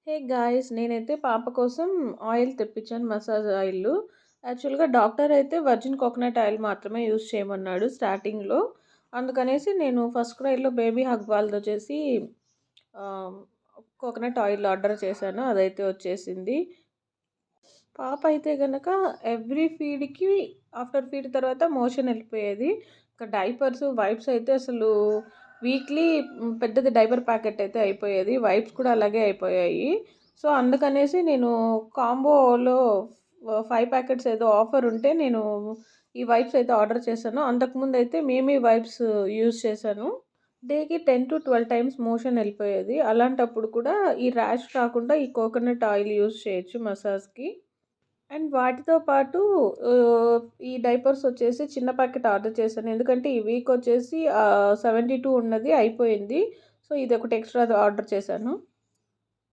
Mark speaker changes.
Speaker 1: Hey guys! నేనైతే పాప కోసం ఆయిల్ తెప్పించాను మసాజ్ ఆయిల్లు. యాక్చువల్‌గా డాక్టర్ అయితే వర్జిన్ కోకోనట్ ఆయిల్ మాత్రమే యూజ్ చేయమన్నాడు స్టార్టింగ్‌లో. అందుకనేసి నేను ఫస్ట్ క్రైలో బేబీ హగ్ వాళ్ళదొచ్చేసి ఆహ్, కోకోనట్ ఆయిల్ ఆర్డర్ చేశాను. అదైతే వచ్చేసింది. పాప అయితే గనక ఎవ్రీ ఫీడ్‌కి ఆఫ్టర్ ఫీడ్ తర్వాత మోషన్ ఎళ్ళిపోయేది. ఇంకా డైపర్స్, వైప్స్ అయితే అసలు వీక్లీ పెద్దది డైపర్ ప్యాకెట్ అయితే అయిపోయేది. వైప్స్ కూడా అలాగే అయిపోయాయి. సో, అందుకనేసి నేను కాంబోలో 5 ప్యాకెట్స్ ఏదో ఆఫర్ ఉంటే నేను ఈ వైప్స్ అయితే ఆర్డర్ చేశాను. అంతకుముందయితే మేమీ వైప్స్ యూజ్ చేశాను. డేకి 10-12 టైమ్స్ మోషన్ ఎళ్ళిపోయేది. అలాంటప్పుడు కూడా ఈ ర్యాష్ రాకుండా ఈ కోకోనట్ ఆయిల్ యూజ్ చేయొచ్చు మసాజ్‌కి. అండ్ వాటితో పాటు ఈ డైపర్స్ వచ్చేసి చిన్న ప్యాకెట్ ఆర్డర్ చేశాను. ఎందుకంటే ఈ వీక్ వచ్చేసి 72 ఉన్నది అయిపోయింది. సో, ఇదొకటి ఎక్స్‌ట్రాది ఆర్డర్ చేశాను.